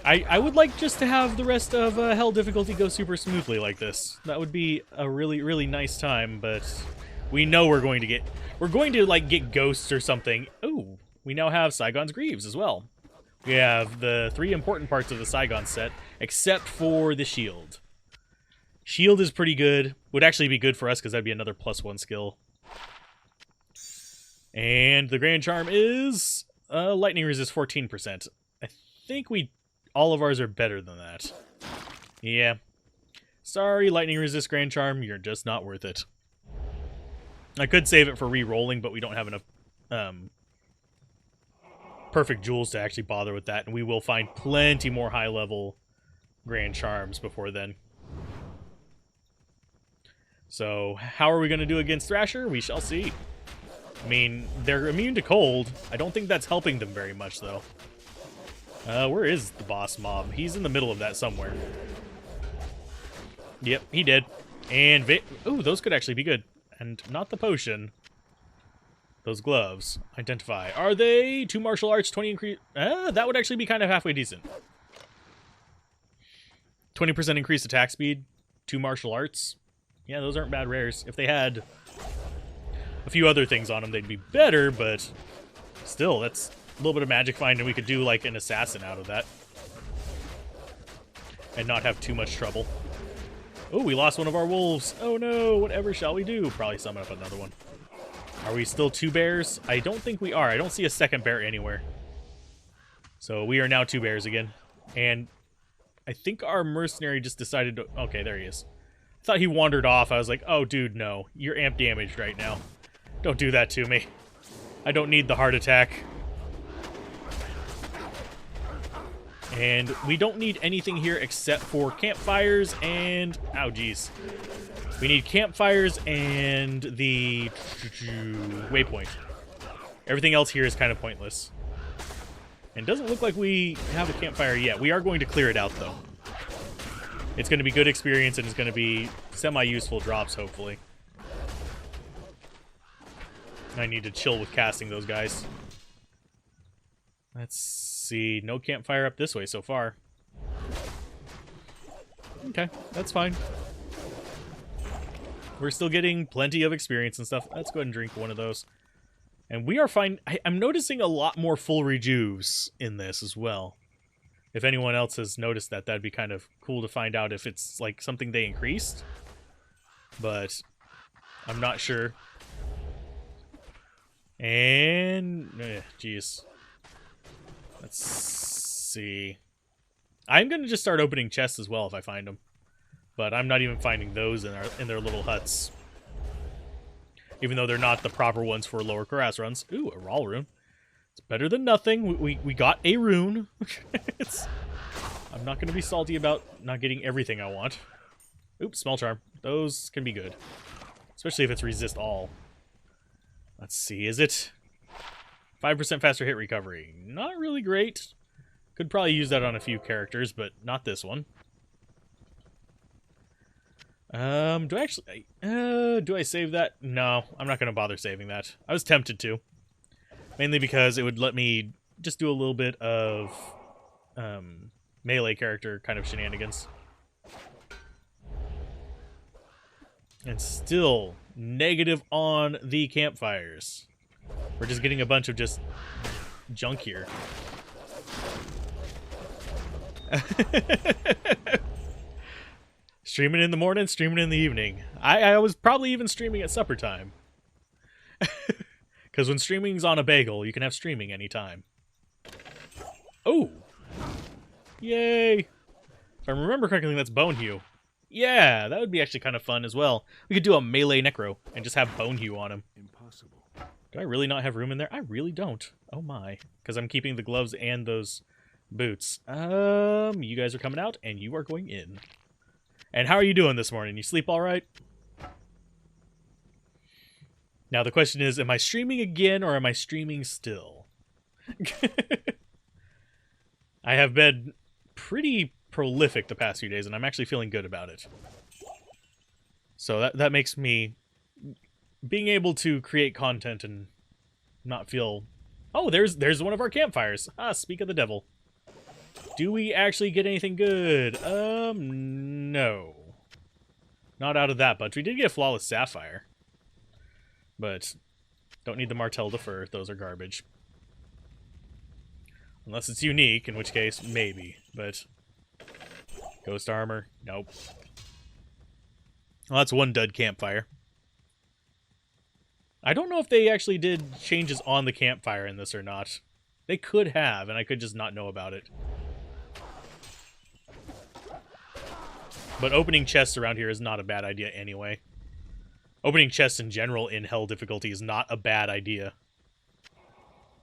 I would like just to have the rest of Hell difficulty go super smoothly like this. That would be a really, really nice time, but we know we're going to, like, get ghosts or something. Ooh, we now have Saigon's Greaves as well. We have the 3 important parts of the Saigon set, except for the shield. Shield is pretty good. Would actually be good for us, because that'd be another +1 skill. And the Grand Charm is lightning resist 14%. I think all of ours are better than that. Yeah. Sorry, lightning resist Grand Charm, you're just not worth it. I could save it for re-rolling, but we don't have enough perfect jewels to actually bother with that, and we will find plenty more high-level Grand Charms before then. So, how are we going to do against Thrasher? We shall see. I mean, they're immune to cold. I don't think that's helping them very much, though. Where is the boss mob? He's in the middle of that somewhere. Yep, he did. And ooh, those could actually be good. And not the potion. Those gloves. Identify. Are they 2 martial arts, 20 increase? That would actually be kind of halfway decent. 20% increased attack speed, 2 martial arts. Yeah, those aren't bad rares. If they had a few other things on them, they'd be better, but still, that's a little bit of magic find, and we could do, like, an assassin out of that. And not have too much trouble. Oh, we lost one of our wolves. Oh no, whatever shall we do? Probably summon up another one. Are we still 2 bears? I don't think we are. I don't see a second bear anywhere. So we are now 2 bears again. And I think our mercenary just decided to... Okay, there he is. I thought he wandered off. I was like, oh, dude, no. You're amp damaged right now. Don't do that to me. I don't need the heart attack. And we don't need anything here except for campfires and... Ow, geez. We need campfires and the waypoint. Everything else here is kind of pointless. And doesn't look like we have a campfire yet. We are going to clear it out, though. It's going to be good experience, and it's going to be semi-useful drops, hopefully. I need to chill with casting those guys. Let's see. No campfire up this way so far. Okay, that's fine. We're still getting plenty of experience and stuff. Let's go ahead and drink one of those. And we are fine. I'm noticing a lot more full rejuves in this as well. If anyone else has noticed that, that'd be kind of cool to find out if it's like something they increased. But I'm not sure. And geez. Let's see. I'm gonna just start opening chests as well if I find them. But I'm not even finding those in their little huts. Even though they're not the proper ones for lower Karas runs. Ooh, a Raw rune. It's better than nothing. We got a rune. I'm not going to be salty about not getting everything I want. Oops, small charm. Those can be good. Especially if it's resist all. Let's see, is it 5% faster hit recovery? Not really great. Could probably use that on a few characters, but not this one. Do I save that? No, I'm not going to bother saving that. I was tempted to. Mainly because it would let me just do a little bit of melee character kind of shenanigans. And still negative on the campfires. We're just getting a bunch of just junk here. Streaming in the morning, streaming in the evening. I was probably even streaming at supper time. Because when streaming's on a bagel, you can have streaming anytime. Oh! Yay! If I remember correctly, that's Bone Hue. Yeah, that would be actually kind of fun as well. We could do a melee necro and just have Bone Hue on him. Impossible. Do I really not have room in there? I really don't. Oh my. Because I'm keeping the gloves and those boots. You guys are coming out, and you are going in. And how are you doing this morning? You sleep all right? Now the question is, am I streaming again or am I streaming still? I have been pretty prolific the past few days, and I'm actually feeling good about it. So that makes me being able to create content and not feel... Oh, there's one of our campfires. Ah, speak of the devil. Do we actually get anything good? No. Not out of that bunch. We did get Flawless Sapphire. But don't need the Martel de Fur. Those are garbage. Unless it's unique, in which case, maybe. But Ghost Armor? Nope. Well, that's one dud campfire. I don't know if they actually did changes on the campfire in this or not. They could have, and I could just not know about it. But opening chests around here is not a bad idea anyway. Opening chests in general in Hell difficulty is not a bad idea.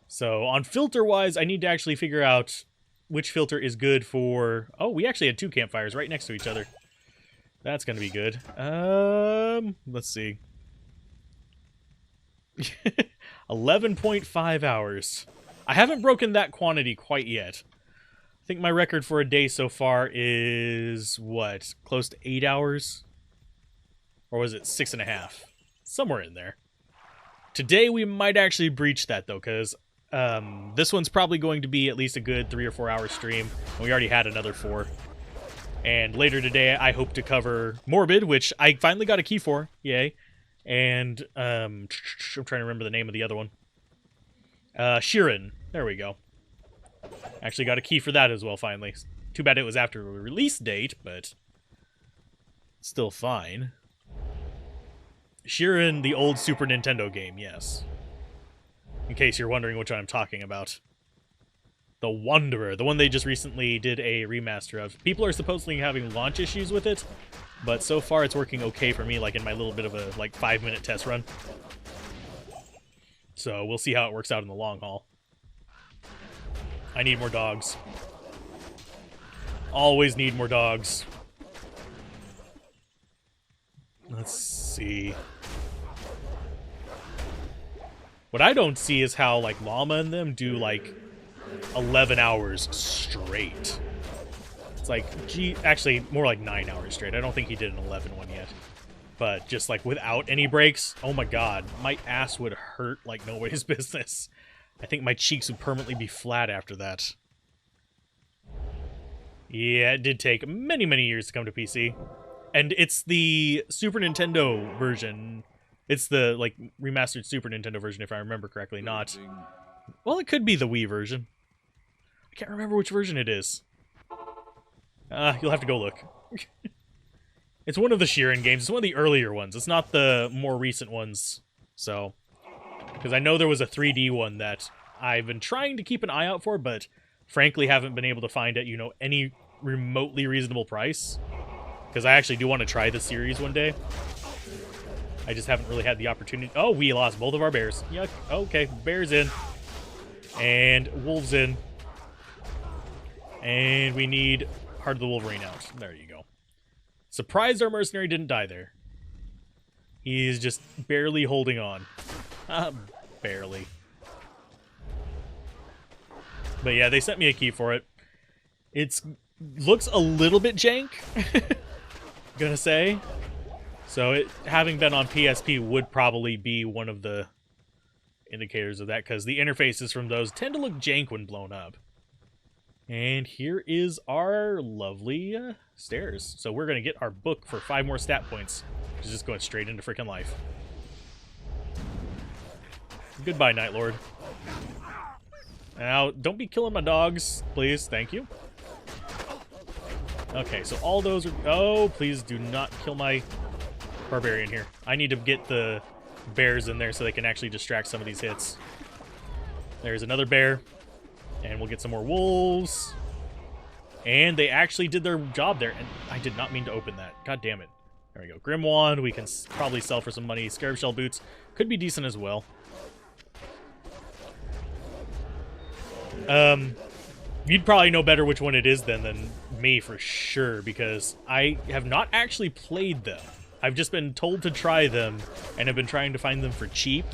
So, on filter-wise, I need to actually figure out which filter is good for... Oh, we actually had 2 campfires right next to each other. That's going to be good. Let's see. 11.5 hours. I haven't broken that quantity quite yet. I think my record for a day so far is, what, close to 8 hours? Or was it 6.5? Somewhere in there. Today we might actually breach that, though, because this one's probably going to be at least a good 3 or 4 hour stream. And we already had another 4. And later today, I hope to cover Morbid, which I finally got a key for. Yay. And, I'm trying to remember the name of the other one. Sheeran. There we go. Actually got a key for that as well, finally. Too bad it was after a release date, but still fine. Sheeran, the old Super Nintendo game, yes. In case you're wondering which one I'm talking about. The Wanderer, the one they just recently did a remaster of. People are supposedly having launch issues with it, but so far it's working okay for me, like in my little bit of a 5-minute test run. So we'll see how it works out in the long haul. I need more dogs. Always need more dogs. Let's see. What I don't see is how, Llama and them do, 11 hours straight. It's gee, actually, more like 9 hours straight. I don't think he did an 11 one yet. But just, without any breaks, oh my god, my ass would hurt like nobody's business. I think my cheeks would permanently be flat after that. Yeah, it did take many, many years to come to PC. And it's the Super Nintendo version. It's the, remastered Super Nintendo version, if I remember correctly, not... Well, it could be the Wii version. I can't remember which version it is. You'll have to go look. It's one of the Sheeran games. It's one of the earlier ones. It's not the more recent ones. So... Because I know there was a 3D one that I've been trying to keep an eye out for, but frankly haven't been able to find at, any remotely reasonable price. Because I actually do want to try the series one day. I just haven't really had the opportunity. Oh, we lost both of our bears. Yuck. Okay, bears in. And wolves in. And we need Heart of the Wolverine out. There you go. Surprised our mercenary didn't die there. He's just barely holding on. Barely. But yeah, they sent me a key for it. It's looks a little bit jank, gonna say. So it having been on PSP would probably be one of the indicators of that, because the interfaces from those tend to look jank when blown up. And here is our lovely stairs. So we're gonna get our book for 5 more stat points, which is just going straight into freaking life. Goodbye, Night Lord. Now, don't be killing my dogs, please. Thank you. Okay, so all those are... Oh, please do not kill my barbarian here. I need to get the bears in there so they can actually distract some of these hits. There's another bear. And we'll get some more wolves. And they actually did their job there. And I did not mean to open that. God damn it. There we go. Grim Wand, we can probably sell for some money. Scarab Shell Boots could be decent as well. You'd probably know better which one it is then than me for sure, because I have not actually played them. I've just been told to try them, and have been trying to find them for cheap.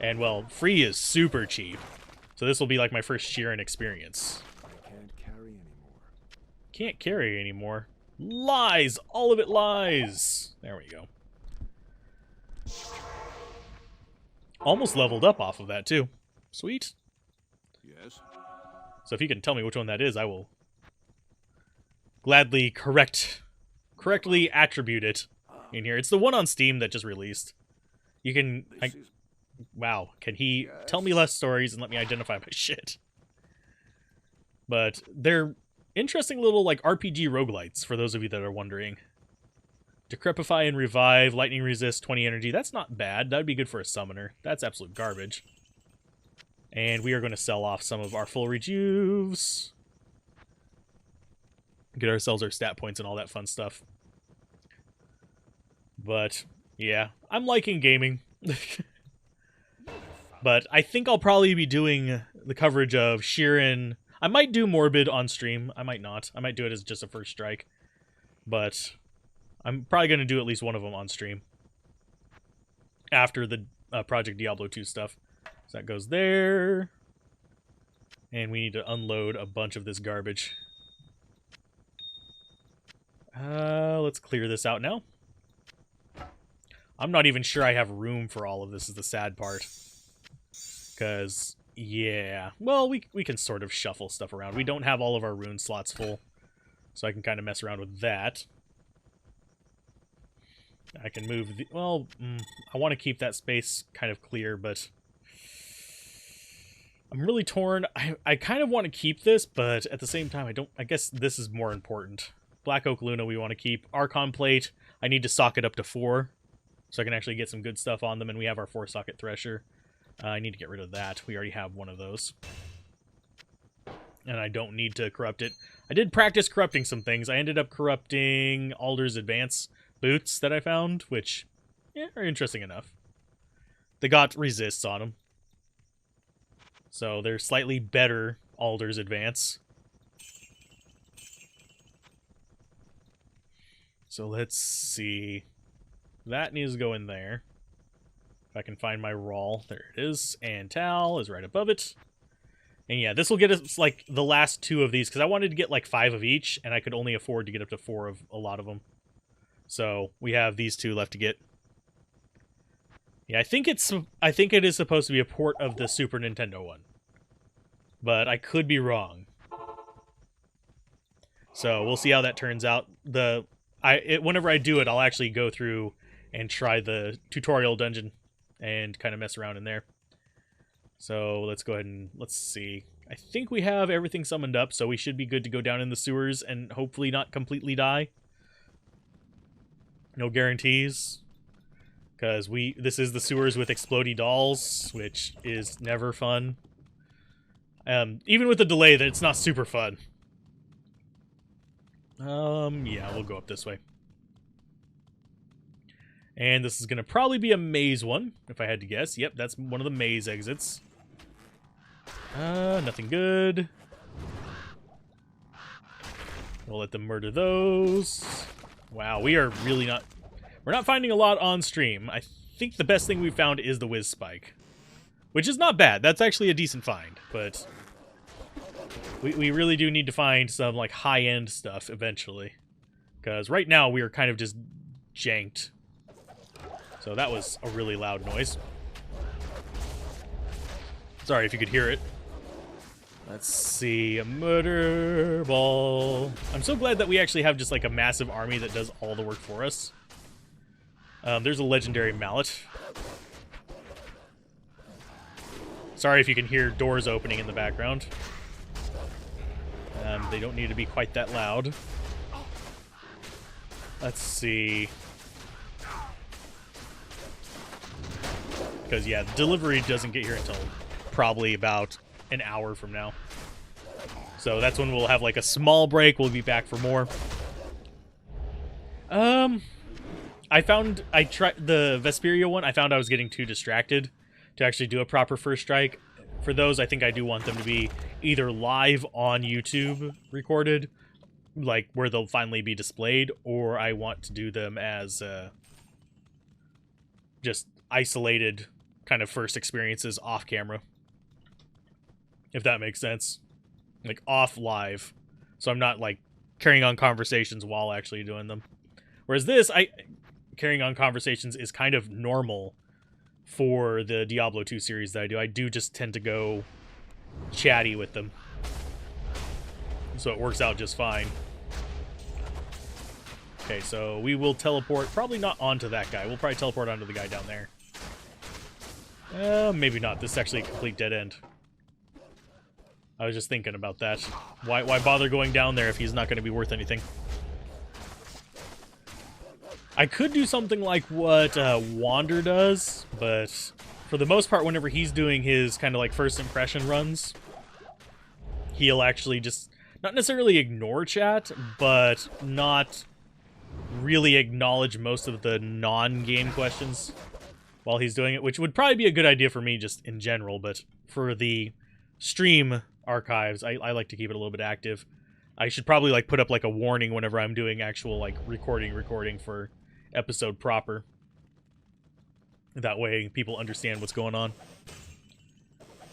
And, well, free is super cheap. So this will be like my first Sheeran experience. I can't carry anymore. Can't carry anymore. Lies! All of it lies! There we go. Almost leveled up off of that, too. Sweet. Yes. So if you can tell me which one that is, I will gladly correctly attribute it in here. It's the one on Steam that just released. You can... wow, can he tell me less stories and let me identify my shit? But they're interesting little, like, RPG roguelites, for those of you that are wondering. Decrepify and Revive, Lightning Resist, 20 energy. That's not bad. That would be good for a summoner. That's absolute garbage. And we are going to sell off some of our full rejuves. Get ourselves our stat points and all that fun stuff. But, yeah, I'm liking gaming. But I think I'll probably be doing the coverage of Sheeran. I might do Morbid on stream. I might not. I might do it as just a first strike. But I'm probably going to do at least one of them on stream. After the Project Diablo 2 stuff. So that goes there. And we need to unload a bunch of this garbage. Let's clear this out now. I'm not even sure I have room for all of this is the sad part. Because, yeah. Well, we can sort of shuffle stuff around. We don't have all of our rune slots full. So I can kind of mess around with that. I can move the... well, I want to keep that space kind of clear, but... I'm really torn. I kind of want to keep this, but at the same time, I guess this is more important. Black Oak Luna we want to keep. Archon Plate, I need to socket up to 4. So I can actually get some good stuff on them, and we have our 4-socket Thresher. I need to get rid of that. We already have one of those. And I don't need to corrupt it. I did practice corrupting some things. I ended up corrupting Alder's Advance boots that I found, which, yeah, are interesting enough. They got resists on them. So they're slightly better Alder's Advance. So let's see. That needs to go in there. If I can find my roll. There it is. And Tal is right above it. And yeah, this will get us like the last 2 of these, because I wanted to get like 5 of each, and I could only afford to get up to 4 of a lot of them. So we have these 2 left to get. Yeah, I think it is supposed to be a port of the Super Nintendo one. But I could be wrong. So we'll see how that turns out. Whenever I do it, I'll actually go through and try the tutorial dungeon and kind of mess around in there. So let's go ahead and let's see. I think we have everything summoned up, so we should be good to go down in the sewers and hopefully not completely die. No guarantees. Because this is the sewers with explodey dolls, which is never fun. Even with the delay, that it's not super fun. Yeah, we'll go up this way. And this is going to probably be a maze one, if I had to guess. Yep, that's one of the maze exits. Nothing good. We'll let them murder those. Wow, we are really not... we're not finding a lot on stream. I think the best thing we found is the Whiz Spike. Which is not bad. That's actually a decent find, but... We really do need to find some, like, high-end stuff eventually. Because right now we are kind of just janked. So that was a really loud noise. Sorry if you could hear it. Let's see, a murder ball. I'm so glad that we actually have just like a massive army that does all the work for us. There's a legendary mallet. Sorry if you can hear doors opening in the background. They don't need to be quite that loud. Let's see. Because, yeah, delivery doesn't get here until probably about an hour from now. So that's when we'll have, like, a small break. We'll be back for more. I tried the Vesperia one. I found I was getting too distracted to actually do a proper first strike. For those, I think I do want them to be either live on YouTube recorded, like where they'll finally be displayed, or I want to do them as just isolated kind of first experiences off camera. If that makes sense. Like off live. So I'm not like carrying on conversations while actually doing them. Whereas this, carrying on conversations is kind of normal for the Diablo 2 series that I do. I do just tend to go chatty with them. So it works out just fine. Okay, so we will teleport, probably not onto that guy. We'll probably teleport onto the guy down there. Maybe not. This is actually a complete dead end. I was just thinking about that. Why bother going down there if he's not going to be worth anything? I could do something like what Wander does, but for the most part, whenever he's doing his kind of like first impression runs, he'll actually just not necessarily ignore chat, but not really acknowledge most of the non-game questions while he's doing it, which would probably be a good idea for me just in general, but for the stream archives, I like to keep it a little bit active. I should probably like put up like a warning whenever I'm doing actual like recording for episode proper. That way people understand what's going on.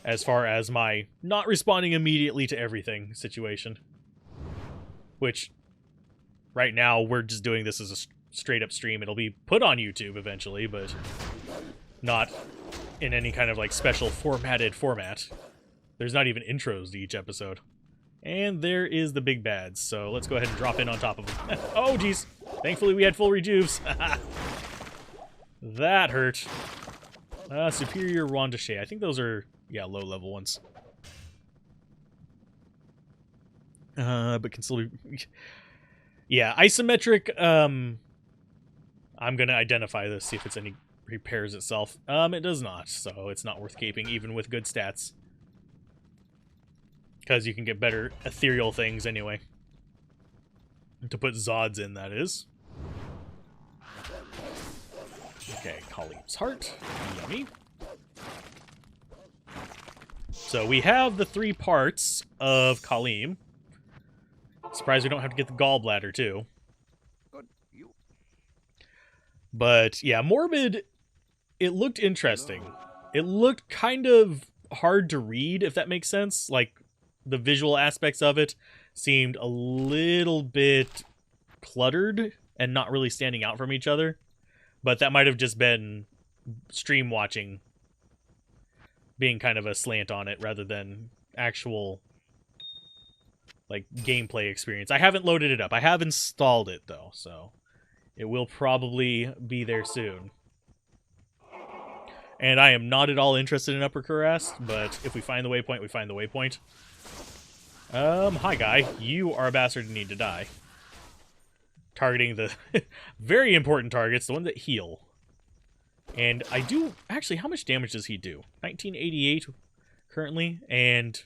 As far as my not responding immediately to everything situation. Which, right now, we're just doing this as a straight up stream. It'll be put on YouTube eventually, but not in any kind of like special formatted format. There's not even intros to each episode. And there is the big bads, so let's go ahead and drop in on top of them. Oh, jeez. Thankfully, we had full rejuves. That hurt. Superior Rondochet. I think those are, yeah, low-level ones. But can still be... Yeah, isometric, I'm gonna identify this, see if it's any repairs itself. It does not, so it's not worth keeping, even with good stats. Because you can get better ethereal things anyway. To put Zods in, that is. Okay, Khalim's Heart. Yummy. So we have the 3 parts of Khalim. Surprised we don't have to get the gallbladder, too. But, yeah, Morbid, it looked interesting. It looked kind of hard to read, if that makes sense. Like, the visual aspects of it seemed a little bit cluttered and not really standing out from each other. But that might have just been stream watching being kind of a slant on it rather than actual like gameplay experience. I haven't loaded it up. I have installed it though, so it will probably be there soon. And I am not at all interested in Upper Kurast, but if we find the waypoint, we find the waypoint. Hi guy, you are a bastard and need to die. Targeting the very important targets, the ones that heal. And I do... Actually, how much damage does he do? 1988 currently, and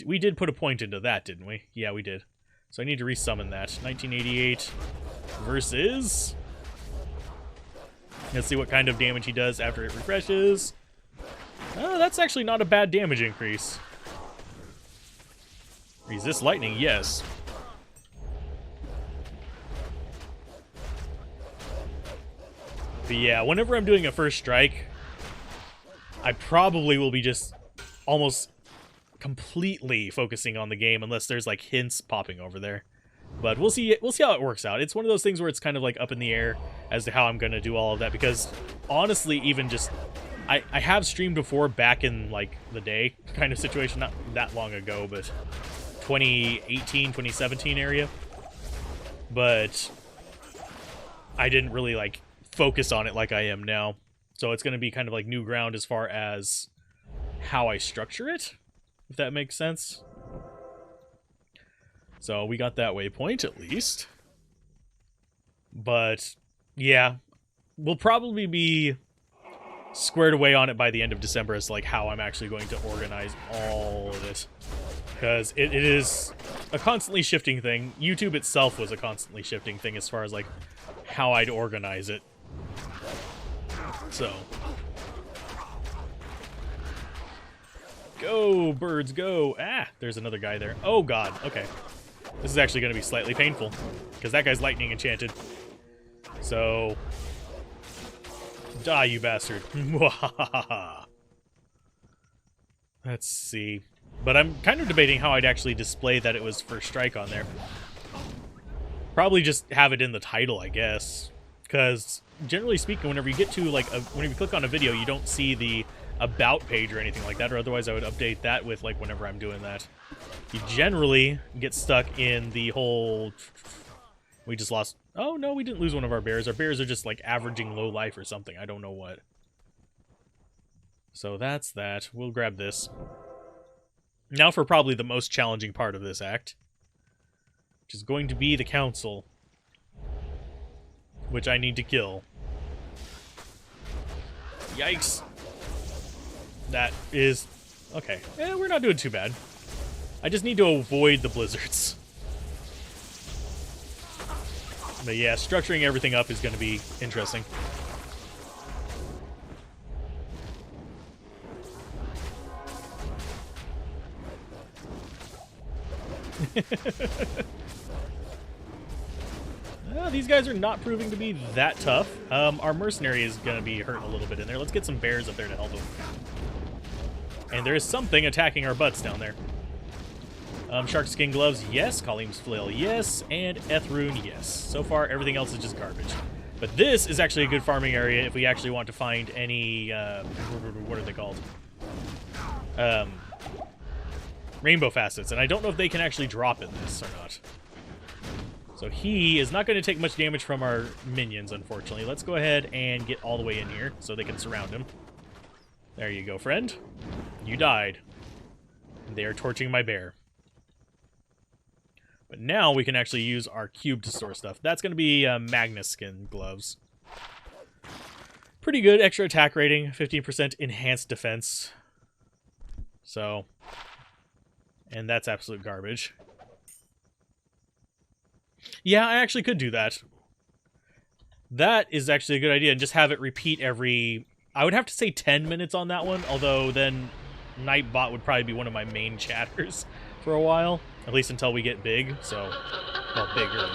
we did put a point into that, didn't we? Yeah, we did. So I need to resummon that. 1988 versus... Let's see what kind of damage he does after it refreshes. Oh, that's actually not a bad damage increase. Resist lightning, yes. But yeah, whenever I'm doing a first strike, I probably will be just almost completely focusing on the game unless there's like hints popping over there. But we'll see how it works out. It's one of those things where it's kind of like up in the air as to how I'm going to do all of that, because honestly, even just I have streamed before back in like the day kind of situation, not that long ago, but 2018, 2017 area. But I didn't really like focus on it like I am now. So it's going to be kind of like new ground as far as how I structure it, if that makes sense. So we got that waypoint at least. But yeah, we'll probably be squared away on it by the end of December as like how I'm actually going to organize all of it. Because it is a constantly shifting thing. YouTube itself was a constantly shifting thing as far as like how I'd organize it. So go, birds, go. Ah, there's another guy there. Oh god, okay. This is actually going to be slightly painful, because that guy's lightning enchanted. So, die, you bastard. Let's see. But I'm kind of debating how I'd actually display that it was first strike on there. Probably just have it in the title, I guess. Because, generally speaking, whenever you get to, like, whenever you click on a video, you don't see the about page or anything like that, or otherwise I would update that with, like, whenever I'm doing that. You generally get stuck in the whole We just lost... Oh, no, we didn't lose one of our bears. Our bears are just, like, averaging low life or something. I don't know what. So that's that. We'll grab this. Now for probably the most challenging part of this act, which is going to be the council, which I need to kill. Yikes. That is... Okay. We're not doing too bad. I just need to avoid the blizzards. But yeah, structuring everything up is going to be interesting. These guys are not proving to be that tough. Our mercenary is going to be hurting a little bit in there. Let's get some bears up there to help him. And there is something attacking our butts down there. Shark skin gloves, yes. Khalim's flail, yes. And Ethrune, yes. So far, everything else is just garbage. But this is actually a good farming area if we actually want to find any... what are they called? Rainbow facets. And I don't know if they can actually drop in this or not. So he is not going to take much damage from our minions, unfortunately. Let's go ahead and get all the way in here so they can surround him. There you go, friend. You died. They are torching my bear. But now we can actually use our cube to store stuff. That's going to be Magnus skin gloves. Pretty good extra attack rating, 15% enhanced defense. So, and that's absolute garbage. Yeah, I actually could do that. That is actually a good idea, and just have it repeat every... I would have to say 10 minutes on that one, although then Nightbot would probably be one of my main chatters for a while. At least until we get big, so... Well, bigger.